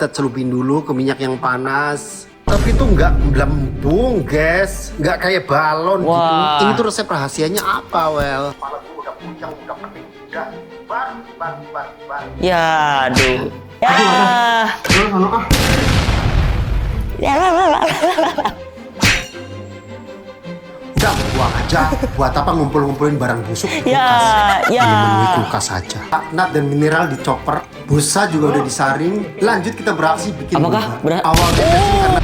Kita celupin dulu ke minyak yang panas. Tapi itu nggak melembung, guys. Nggak kayak balon gitu. Ini tuh resep rahasianya apa, Well? Kepala gue udah puyeng, udah pening. Udah, bar. Ya, aduh. Ya. Udah, buang aja. Buat apa ngumpul-ngumpulin barang busuk di kulkas? Memenuhi kulkas saja. Nat dan mineral di chopper. Busa juga udah disaring. Lanjut kita beraksi bikin Apakah boba. Awalnya karena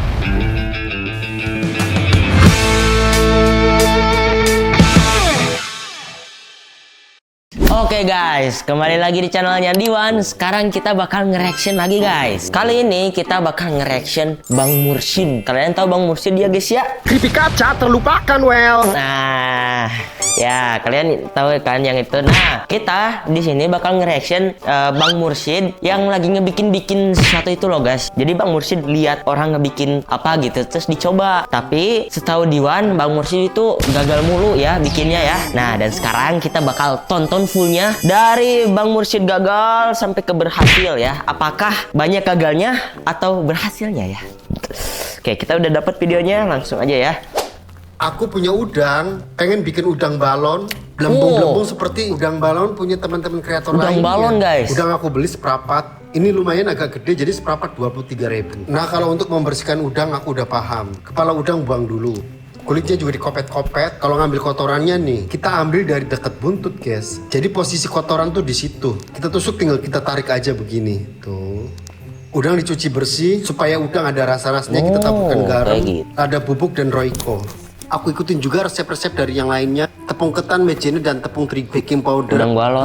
Oke guys, kembali lagi di channelnya Diwan. Sekarang kita bakal nge-reaction lagi guys. Kali ini kita bakal nge-reaction Bang Mursyid. Kalian tahu Bang Mursyid ya guys ya? keripik kaca terlupakan, Well. Nah, ya kalian tahu kan yang itu. Nah, kita di sini bakal nge-reaction Bang Mursyid yang lagi ngebikin sesuatu itu loh guys. Jadi Bang Mursyid lihat orang ngebikin apa gitu terus dicoba. Tapi setahu Diwan, Bang Mursyid itu gagal mulu ya bikinnya ya. Nah, dan sekarang kita bakal tonton fullnya dari Bang Mursyid gagal sampai ke berhasil ya. Apakah banyak gagalnya atau berhasilnya ya? Oke, kita udah dapat videonya, langsung aja ya. Aku punya udang, pengen bikin udang balon, belembung-belembung seperti udang balon punya teman-teman kreator lainnya. Udang balon guys. Udang aku beli seprapat. Ini lumayan agak gede, jadi seprapat 23.000. Nah, kalau untuk membersihkan udang aku udah paham. Kepala udang buang dulu. Kulitnya juga dikopet-kopet. Kalau ngambil kotorannya nih, kita ambil dari dekat buntut, guys. Jadi posisi kotoran tuh di situ. Kita tusuk, tinggal kita tarik aja begini. Tuh. Udang dicuci bersih supaya udang ada rasa-rasanya. Kita taburkan garam, ada bubuk dan roiko. Aku ikutin juga resep-resep dari yang lainnya. Tepung ketan, mejene dan tepung terigu, baking powder,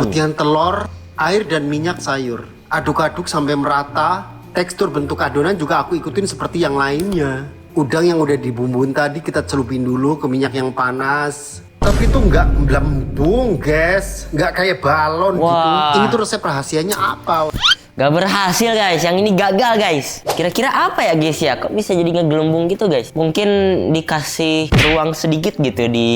putihan telur, air dan minyak sayur. Aduk-aduk sampai merata. Tekstur bentuk adonan juga aku ikutin seperti yang lainnya. Udang yang udah dibumbuin tadi kita celupin dulu ke minyak yang panas. Tapi itu nggak melembung, guys. Nggak kayak balon gitu. Ini tuh resep rahasianya apa? Gak berhasil guys, yang ini gagal guys. Kira-kira apa ya guys ya? Kok bisa jadi ngegelembung gitu guys? Mungkin dikasih ruang sedikit gitu di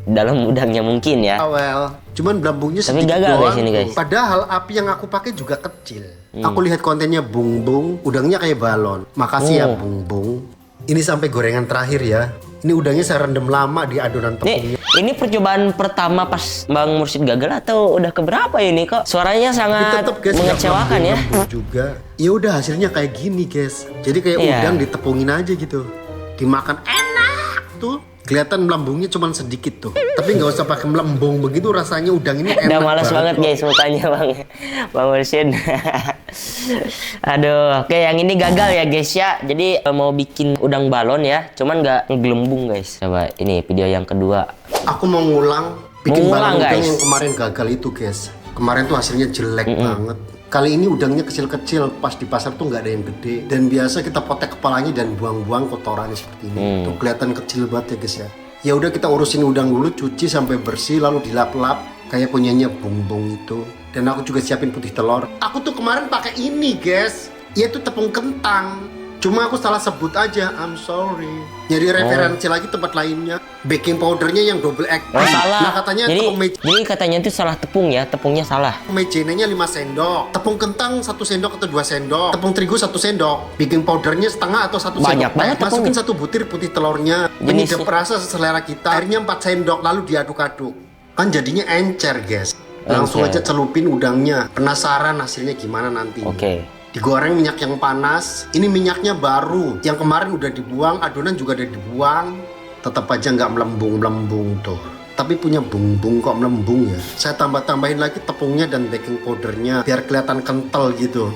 dalam udangnya mungkin ya. Well, cuman belambungnya tapi sedikit gagal doang guys ini guys. Padahal api yang aku pakai juga kecil. Aku lihat kontennya bung-bung, udangnya kayak balon. Makasih ya bung-bung. Ini sampai gorengan terakhir ya. Ini udangnya saya rendam lama di adonan tepungnya. Ini percobaan pertama pas Bang Mursyid gagal atau udah keberapa ini kok? Suaranya sangat tetep, guys, mengecewakan ya. Juga. Ya udah hasilnya kayak gini, guys. Jadi kayak udang ditepungin aja gitu. Dimakan enak tuh. Kelihatan melambungnya cuma sedikit tuh. Tapi nggak usah pakai melembung begitu, rasanya udang ini enak. Udah malas banget guys mukanya Bang Mursyid. Aduh, oke yang ini gagal ya guys ya. Jadi mau bikin udang balon ya, cuman nggak ngegelembung guys. Coba ini video yang kedua. Aku mau ngulang bikin balon udang guys. yang kemarin gagal itu, guys. Kemarin tuh hasilnya jelek banget. Kali ini udangnya kecil-kecil, pas di pasar tuh nggak ada yang gede. Dan biasa kita potek kepalanya dan buang-buang kotorannya seperti ini. Tuh kelihatan kecil banget ya guys ya. Ya udah kita urusin udang dulu, cuci sampai bersih, lalu dilap-lap kayak punyanya bung-bung itu. Dan aku juga siapin putih telur. Aku tuh kemarin pakai ini guys, yaitu tepung kentang. Cuma aku salah sebut aja, I'm sorry. Jadi referensi lagi tempat lainnya. Baking powdernya yang double egg. Salah. Nah katanya jadi katanya itu salah tepung ya, tepungnya salah. Mejenenya 5 sendok, tepung kentang 1 sendok atau 2 sendok, tepung terigu 1 sendok, baking powdernya setengah atau 1 Banyak sendok. banget Masukin 1 butir putih telurnya, penyedap rasa selera kita. Airnya 4 sendok, lalu diaduk-aduk. Kan jadinya encer guys. Langsung aja celupin udangnya. Penasaran hasilnya gimana nanti? Digoreng minyak yang panas. Ini minyaknya baru. Yang kemarin udah dibuang, adonan juga udah dibuang. Tetap aja nggak melembung-melembung tuh. Tapi punya bung-bung kok melembung ya. Saya tambah-tambahin lagi tepungnya dan baking powdernya biar kelihatan kental gitu.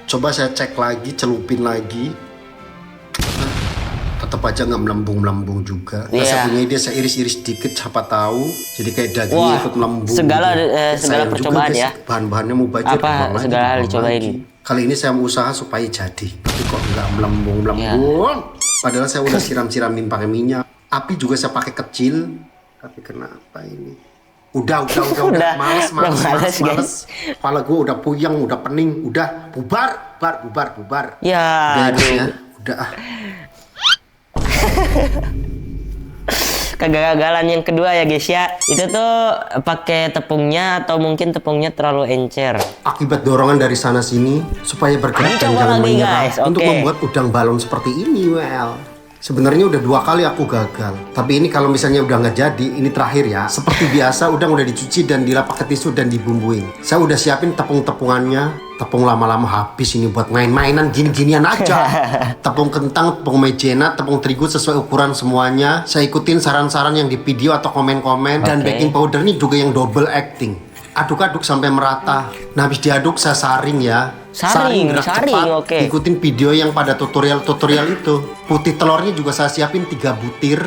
Coba saya cek lagi, celupin lagi. Tetap aja nggak melembung-melembung juga. Saya punya ide, saya iris-iris dikit, siapa tahu. Jadi kayak dagingnya ikut melembung. Segala gitu. segala percobaan juga, ya. Bahan-bahannya mau bajir. Apa segala dicobain. Kali ini saya mau usaha supaya jadi. Tapi kok nggak melembung-melembung. Padahal saya udah siram-siramin pakai minyak. Api juga saya pakai kecil. Tapi kenapa ini? Udah. Males. Kepala gue udah puyeng, udah pening. Udah, bubar. Ya, udah. kegagalan yang kedua ya guys ya. Itu tuh pakai tepungnya atau mungkin tepungnya terlalu encer. Akibat dorongan dari sana sini supaya bergerak dan Coba jangan lagi, menyerah guys. untuk Oke. membuat udang balon seperti ini. Sebenarnya udah 2 kali aku gagal. Tapi ini kalau misalnya udah nggak jadi, ini terakhir ya. Seperti biasa udang udah dicuci dan dilap pakai tisu dan dibumbuin. Saya udah siapin tepung-tepungannya. Tepung lama-lama habis ini buat main-mainan gini-ginian aja. Tepung kentang, tepung maizena, tepung terigu sesuai ukuran semuanya. Saya ikutin saran-saran yang di video atau komen-komen. Dan Oke. baking powder ini juga yang double acting. Aduk-aduk sampai merata. Nah habis diaduk saya saring ya. Saring, gerak saring, cepat. oke. Ikutin video yang pada tutorial itu. Putih telurnya juga saya siapin 3 butir.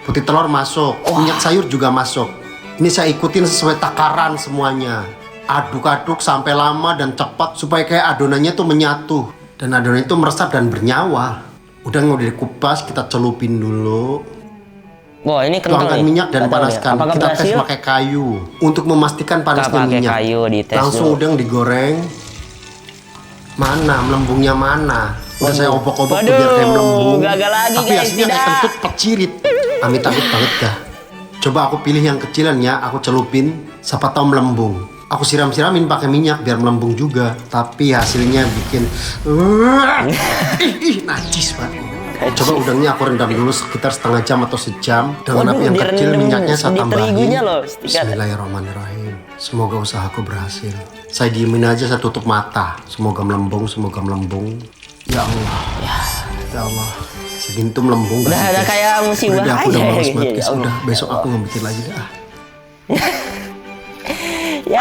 Putih telur masuk. Minyak sayur juga masuk. Ini saya ikutin sesuai takaran semuanya. Aduk-aduk sampai lama dan cepat supaya kayak adonannya tuh menyatu. Dan adonan itu meresap dan bernyawa. Udah udah dikupas, kita celupin dulu. Wah ini kental Tuangkan nih. minyak dan Nggak tahu panaskan. deh. Apakah Kita tes berhasil? pakai kayu untuk memastikan panasnya Pakai minyak. kayu dites Langsung dulu. udang digoreng. Mana melembungnya mana? Udah saya obok-obok tuh Waduh, biar kayak melembung. gagal lagi, Tapi guys, hasilnya kayak tidak. kentut pecirit. Amit-amit banget dah. Coba aku pilih yang kecilan ya, aku celupin. Siapa tahu melembung. Aku siram-siramin pakai minyak biar melembung juga. Tapi hasilnya bikin najis banget. Coba udangnya aku rendam dulu sekitar setengah jam atau sejam. Dengan Waduh, api yang kecil direndam minyaknya saya di tambahin. terigunya loh, sedikit. Bismillahirrahmanirrahim. Semoga usahaku berhasil. Saya diemin aja, saya tutup mata. Semoga melembung, semoga melembung. Ya Allah. Ya Allah. Segini tuh melembung. Udah ada kayak musibah Udah, aku udah aja, males ya, banget. ya guys. Allah. Udah, besok aku nggak bikin lagi dah. Ya. Ya.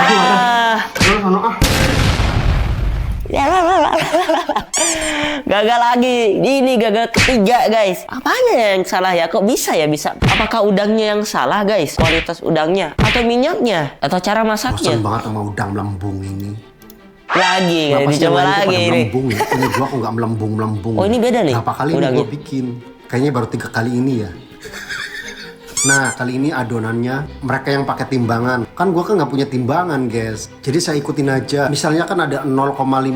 Gagal lagi. Ini gagal ketiga guys. Apanya yang salah ya? Kok bisa ya bisa? Apakah udangnya yang salah guys? Kualitas udangnya atau minyaknya atau cara masaknya? Bosan banget sama udang melembung ini. Lagi guys, Kenapa sih dicoba yang lain tuh lagi pada ini. melembung ya? Ini gua kok nggak melembung. Oh, ini beda nih Berapa kali ini udangnya? gua bikin? Kayaknya baru 3 kali ini ya. Nah kali ini adonannya mereka yang pakai timbangan. Kan gua kan nggak punya timbangan guys. Jadi saya ikutin aja. Misalnya kan ada 0,5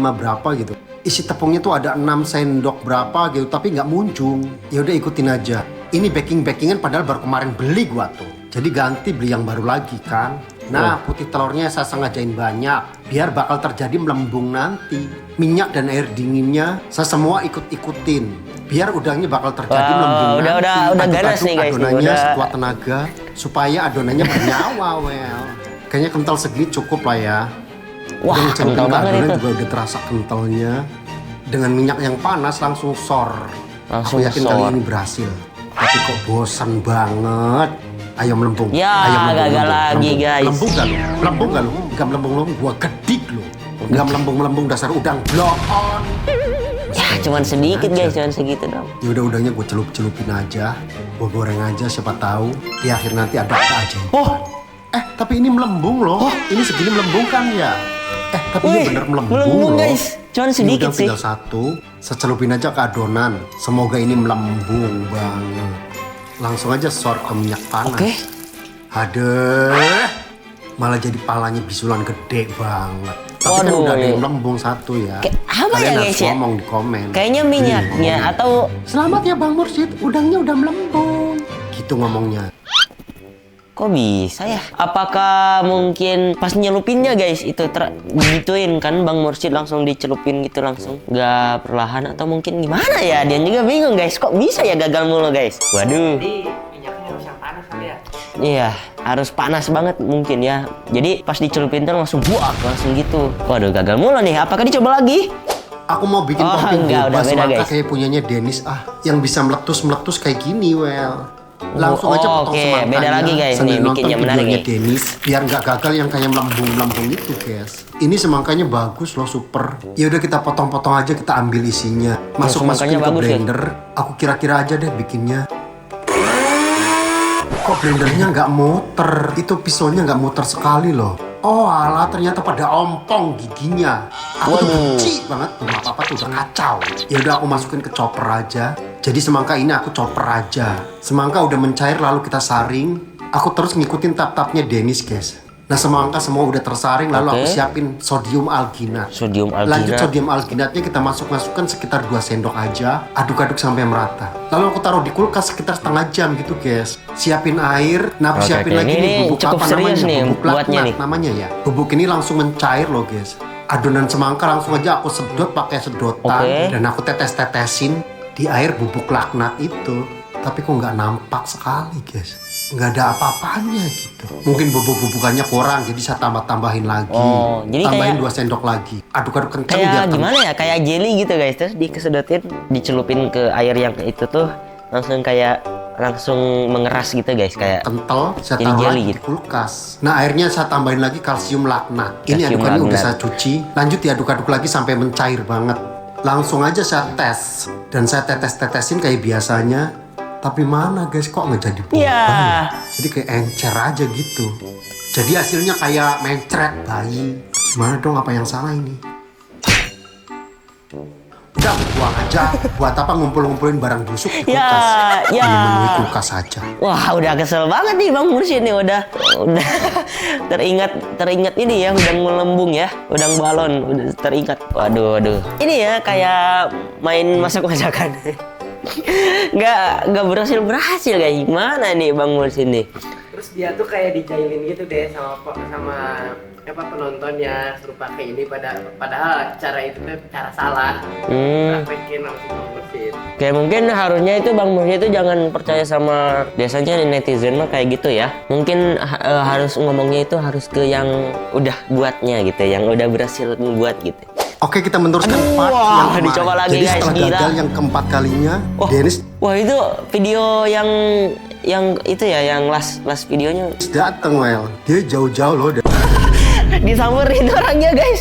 berapa gitu. Isi tepungnya tuh ada 6 sendok berapa gitu. Tapi nggak muncung. Ya udah ikutin aja. Ini backingan padahal baru kemarin beli gua tuh. Jadi ganti beli yang baru lagi kan. Nah putih telurnya saya sengajain banyak. Biar bakal terjadi melembung nanti. Minyak dan air dinginnya saya semua ikut-ikutin. Biar udangnya bakal terjadi Wow, melembung nanti. udah ganas Aduk-aduk nih, guys, nih, adonannya udah. sekuat tenaga supaya adonannya bernyawa. Kayaknya kental segini cukup lah ya. Wah, Udah dicelupin kental ke banget adonan itu. juga udah terasa kentalnya. Dengan minyak yang panas langsung sor. Langsung Aku yakin sor. kali ini berhasil. Tapi kok bosan banget. Ayo melembung. Ya, Ayo melembung, gagal lagi, guys. Melembung gak lu? Melembung gak lu? Gak melembung, gua gedik lu. Gak melembung dasar udang blow on. Ya, cuman sedikit guys, cuman segitu dong. Ya udah udangnya gue celupin aja, gue goreng aja siapa tahu di akhir nanti ada apa aja. Oh, Tapi ini melembung loh. Ini segini melembung kan ya? Tapi ini wih, bener melembung melembung, loh. guys. Cuman Ini sedikit udang sih. tinggal satu, saya celupin aja ke adonan. Semoga ini melembung banget. Langsung aja sor ke minyak panas. Oke. Aduh, malah jadi palanya bisulan gede banget. Tapi kan Waduh. udah ada yang melembung satu ya. Kayak apa Kalian ya, harus guys, ya? ngomong di komen. Kayaknya minyaknya Ngomongin. atau Selamat ya Bang Mursyid, udangnya udah melembung. Gitu ngomongnya. kok bisa ya? Apakah mungkin pas nyelupinnya guys itu gituin kan Bang Mursyid langsung dicelupin gitu langsung nggak perlahan atau mungkin gimana ya? Dia juga bingung guys, kok bisa ya gagal mulu guys? Waduh. Minyaknya harus yang panas kali ya. Iya, harus panas banget mungkin ya. Jadi pas dicelupin tuh langsung buak, langsung gitu. Waduh, gagal mulu nih. Apakah dicoba lagi? Aku mau bikin Oh, topping enggak, udah bebas beda, semangka guys. kayak punyanya Dennis yang bisa meletus kayak gini langsung aja potong oke, semangkanya beda lagi, guys. sambil Nih, nonton bikinnya menarik videonya nih. Dennis biar nggak gagal yang kayak melembung itu guys. Ini semangkanya bagus loh, super. Ya udah kita potong-potong aja, kita ambil isinya, masukin semangkanya ke bagus ya? blender. Aku kira-kira aja deh bikinnya. Kok blendernya nggak muter? Itu pisaunya nggak muter sekali loh. Oh alah, ternyata pada ompong giginya. Aku tuh Waduh. benci banget tuh, apa tuh udah kacau. Ya udah aku masukin ke chopper aja. Jadi semangka ini aku chopper aja. Semangka udah mencair lalu kita saring. Aku terus ngikutin tap-tapnya Dennis guys. Nah semangka semua udah tersaring, lalu Oke. aku siapin sodium alginat. Sodium Lanjut alginat. sodium alginatnya kita masukkan sekitar 2 sendok aja. Aduk-aduk sampai merata. Lalu aku taruh di kulkas sekitar setengah jam gitu guys. Siapin air. Nah aku Oke, siapin oke. lagi Ini nih bubuk cukup apa serius namanya? nih Bubuk buatnya laknat nih. namanya ya. Bubuk ini langsung mencair loh guys. Adonan semangka langsung aja aku sedot pakai sedotan. Oke. Dan aku tetes-tetesin di air bubuk laknat itu. Tapi kok nggak nampak sekali guys. Nggak ada apa-apanya gitu. Mungkin bubuk-bubukannya kurang, jadi saya tambah-tambahin lagi. Oh, jadi tambahin kayak- 2 sendok lagi. Aduk-aduk kenceng biar Kayak kental. gimana ya? Kayak jelly gitu guys. Terus dikesedotin, dicelupin ke air yang itu tuh langsung mengeras gitu guys, kayak Kental, saya Jadi taruh jelly lagi gitu. di kulkas. Nah airnya saya tambahin lagi kalsium laknat. Ini Kalsium adukannya udah laknat. saya cuci. Lanjut diaduk-aduk lagi sampai mencair banget. Langsung aja saya tes. Dan saya tetes-tetesin kayak biasanya. Tapi mana guys, kok nggak jadi boba Iya. ya? Jadi kayak encer aja gitu. Jadi hasilnya kayak mencret bayi. Gimana dong, apa yang salah ini? Udah buang aja. Buat apa ngumpul-ngumpulin barang busuk di Ya, kulkas? ya. Hanya memenuhi kulkas aja. wah, udah kesel banget nih Bang Mursyid nih, udah teringat ini ya, udang melembung ya, udang balon, udah teringat. Waduh. Ini ya kayak main masak-masakan. nggak berhasil kayak gimana nih Bang Mursyid nih? Terus dia tuh kayak dijailin gitu deh sama apa penontonnya, suruh pakai ini padahal cara itu tuh cara salah. Praktekin sama si Bang Mursyid. Kayak mungkin harusnya itu Bang Mursyid itu jangan percaya sama biasanya netizen mah kayak gitu ya. Mungkin harus ngomongnya itu harus ke yang udah buatnya gitu, yang udah berhasil membuat gitu. Oke, kita meneruskan part wah, yang kemarin. dicoba lagi, Jadi guys, setelah gila. gagal yang keempat kalinya, Dennis Wah itu video yang itu ya, yang last videonya datang, Well. Dia jauh-jauh loh. disamperin orangnya guys.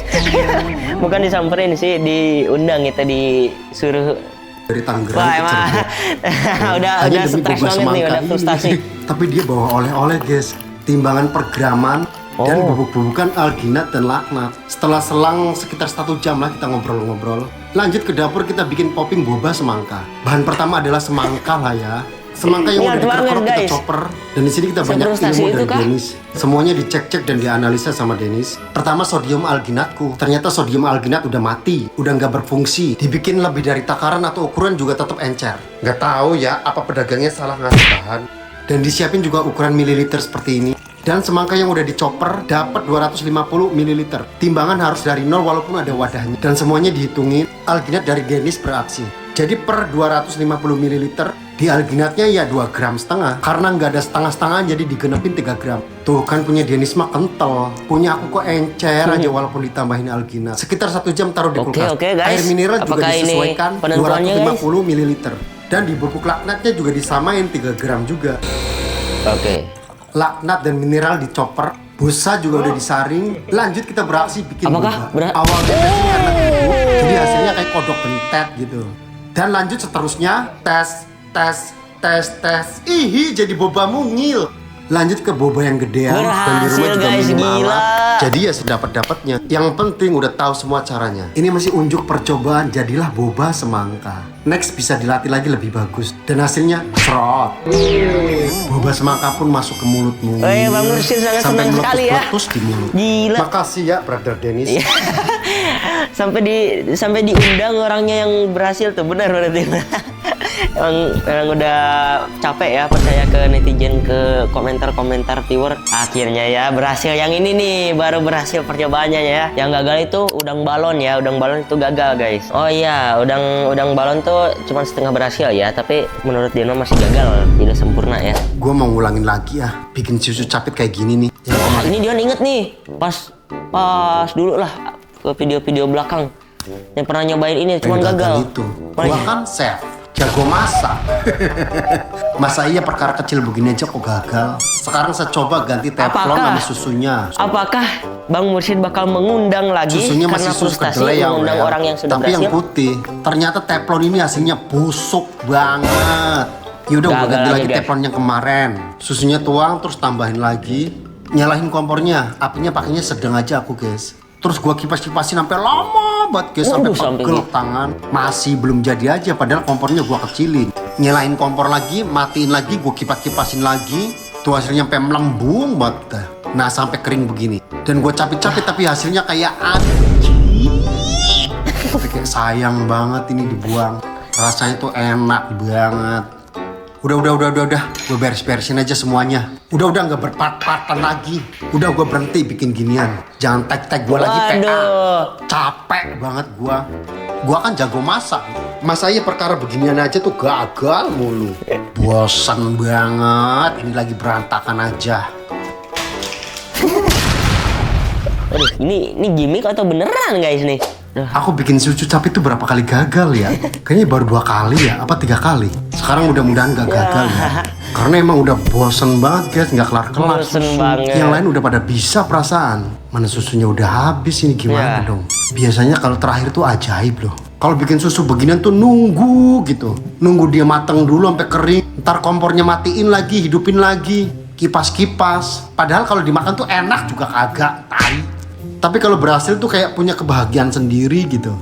Bukan disamperin sih, diundang kita, disuruh. Dari Tangerang Wah ke emang Cirebon. udah Hanya demi stres boba banget nih, semangka udah ini. frustasi. Tapi dia bawa oleh-oleh, guys. Timbangan per graman dan Oh. bubuk-bubukan alginat dan laknat. Setelah selang sekitar 1 jam lah kita ngobrol-ngobrol. Lanjut ke dapur, kita bikin popping boba semangka. Bahan pertama adalah semangka lah ya. Semangka yang Niat udah banget, dikerok kita guys. chopper. Dan di sini kita banyak Sefrustasi ilmu itu dari kah? Dennis. Semuanya dicek-cek dan dianalisa sama Dennis. Pertama sodium alginatku. Ternyata sodium alginat udah mati, udah nggak berfungsi. Dibikin lebih dari takaran atau ukuran juga tetap encer. Nggak tahu ya apa pedagangnya salah ngasih bahan. Dan disiapin juga ukuran mililiter seperti ini. Dan semangka yang udah dicoper dapat 250 ml. Timbangan harus dari 0 walaupun ada wadahnya. Dan semuanya dihitungin. Alginat dari Dennis beraksi. Jadi per 250 ml di alginatnya ya 2,5 gram. Karena nggak ada setengah-setengah jadi digenepin 3 gram. Tuh kan punya Dennis mah kental. Punya aku kok encer aja walaupun ditambahin alginat. Sekitar 1 jam taruh di kulkas. Oke, guys. Air mineral juga Apakah ini disesuaikan penentuannya, 250 ml. Dan di bubuk laknatnya juga disamain 3 gram juga. Oke. Laknat dan mineral dicoper, busa juga udah disaring. Lanjut kita beraksi bikin Apakah boba. Awalnya tesnya karena bubuk, jadi hasilnya kayak kodok bentet gitu. Dan lanjut seterusnya tes. Ihi, jadi boba mungil. Lanjut ke boba yang gedean dan di rumah Berhasil, juga guys, minimal. gila. Jadi ya sedapat-dapatnya. Yang penting udah tahu semua caranya. Ini masih unjuk percobaan, jadilah boba semangka. Next bisa dilatih lagi lebih bagus. Dan hasilnya serot. Boba semangka pun masuk ke mulutmu. Oh iya, Bang Mursyid sangat Sampai senang sekali ya. meletus di mulut. Gila. Makasih ya, Brother Dennis. sampai diundang orangnya yang berhasil tuh, benar berarti. emang udah capek ya percaya ke netizen, ke komentar viewer. Akhirnya ya berhasil yang ini nih, baru berhasil percobaannya ya. Yang gagal itu udang balon ya, udang balon itu gagal guys. Oh iya, udang balon tuh cuma setengah berhasil ya, tapi menurut Dino masih gagal, tidak sempurna ya. Gue mau ngulangin lagi ya, bikin susu capit kayak gini nih. Yang Wah, ini Dion inget nih, pas dulu lah ke video-video belakang yang pernah nyobain ini, cuman yang gagal. itu. Oh, Gua iya. kan chef, jago masak. Masa iya perkara kecil begini aja kok gagal. Sekarang saya coba ganti teflon Apakah- sama susunya. Apakah Bang Mursyid bakal mengundang lagi Susunya karena masih susu frustasi kedelai yang mengundang well. orang yang sudah Tapi berhasil? yang putih. Ternyata teflon ini hasilnya busuk banget. Yaudah gue Gagal ganti lagi, lagi guys. teflon yang kemarin. Susunya tuang terus tambahin lagi. Nyalahin kompornya. Apinya pakainya sedang aja aku guys. Terus gua kipas-kipasin sampai lama banget guys, sampai Waduh, sampai pegel gitu. tangan. Masih belum jadi aja padahal kompornya gua kecilin. Nyalain kompor lagi, matiin lagi, gua kipas-kipasin lagi. Tuh hasilnya sampai melembung banget dah. Nah sampai kering begini. Dan gue capit-capit tapi hasilnya kayak anjing. Tapi kayak sayang banget ini dibuang. Rasanya tuh enak banget. Udah. Gue beres-beresin aja semuanya. Udah nggak berpat-patan lagi. Udah gue berhenti bikin ginian. Jangan tag-tag gue lagi PA. Capek banget gue. Gue kan jago masak. Masanya perkara beginian aja tuh gagal mulu. Bosan banget. Ini lagi berantakan aja. Aduh, ini gimmick atau beneran guys nih? Aku bikin susu sapi itu berapa kali gagal ya? Kayaknya baru 2 kali ya, apa 3 kali? Sekarang mudah-mudahan gak gagal ya. Karena emang udah bosen banget guys, gak kelar-kelar Bosen susu. banget. Yang lain udah pada bisa perasaan. Mana susunya udah habis ini gimana dong? Biasanya kalau terakhir tuh ajaib loh. Kalau bikin susu beginian tuh nunggu gitu. Nunggu dia matang dulu sampai kering. Ntar kompornya matiin lagi, hidupin lagi. Kipas-kipas. Padahal kalau dimakan tuh enak juga kagak. Tai. Tapi kalau berhasil tuh kayak punya kebahagiaan sendiri gitu.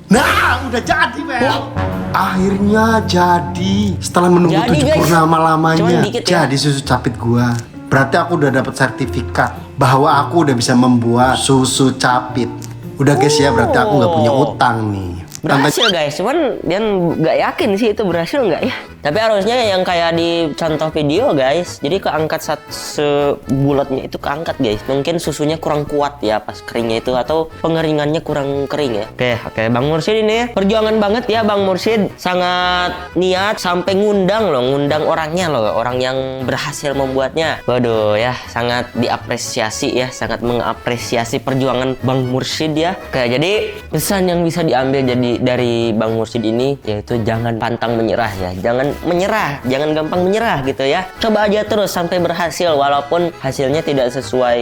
Nah, udah jadi, Mel. Akhirnya jadi. Setelah menunggu Jadi, 7 guys. purnama lamanya, Cuman dikit ya. jadi susu capit gua. Berarti aku udah dapat sertifikat bahwa aku udah bisa membuat susu capit. Udah guys ya, berarti aku nggak punya utang nih. Berhasil guys, cuman dia nggak yakin sih itu berhasil nggak ya. Tapi harusnya yang kayak di contoh video guys, jadi keangkat sebulatnya itu keangkat guys. Mungkin susunya kurang kuat ya pas keringnya itu, atau pengeringannya kurang kering ya. Oke, Bang Mursyid ini perjuangan banget ya Bang Mursyid. Sangat niat sampai ngundang orangnya loh, orang yang berhasil membuatnya. Waduh ya, sangat diapresiasi ya, sangat mengapresiasi perjuangan Bang Mursyid ya. Oke, jadi pesan yang bisa diambil dari Bang Mursyid ini yaitu jangan pantang menyerah ya, jangan gampang menyerah gitu ya. Coba aja terus sampai berhasil, walaupun hasilnya tidak sesuai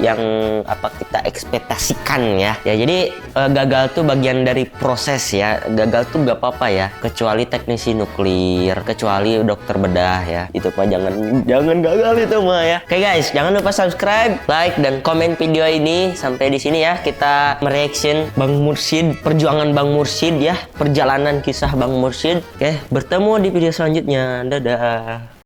yang apa kita ekspektasikan ya. Ya jadi gagal tuh bagian dari proses ya. Gagal tuh gak apa-apa ya, kecuali teknisi nuklir, kecuali dokter bedah ya. Itu mah jangan gagal itu mah ya. Oke guys, jangan lupa subscribe, like dan komen video ini. Sampai di sini ya kita mereaction Bang Mursyid, perjuangan Bang Mursyid ya, perjalanan kisah Bang Mursyid. Oke, bertemu di video selanjutnya. Dadah.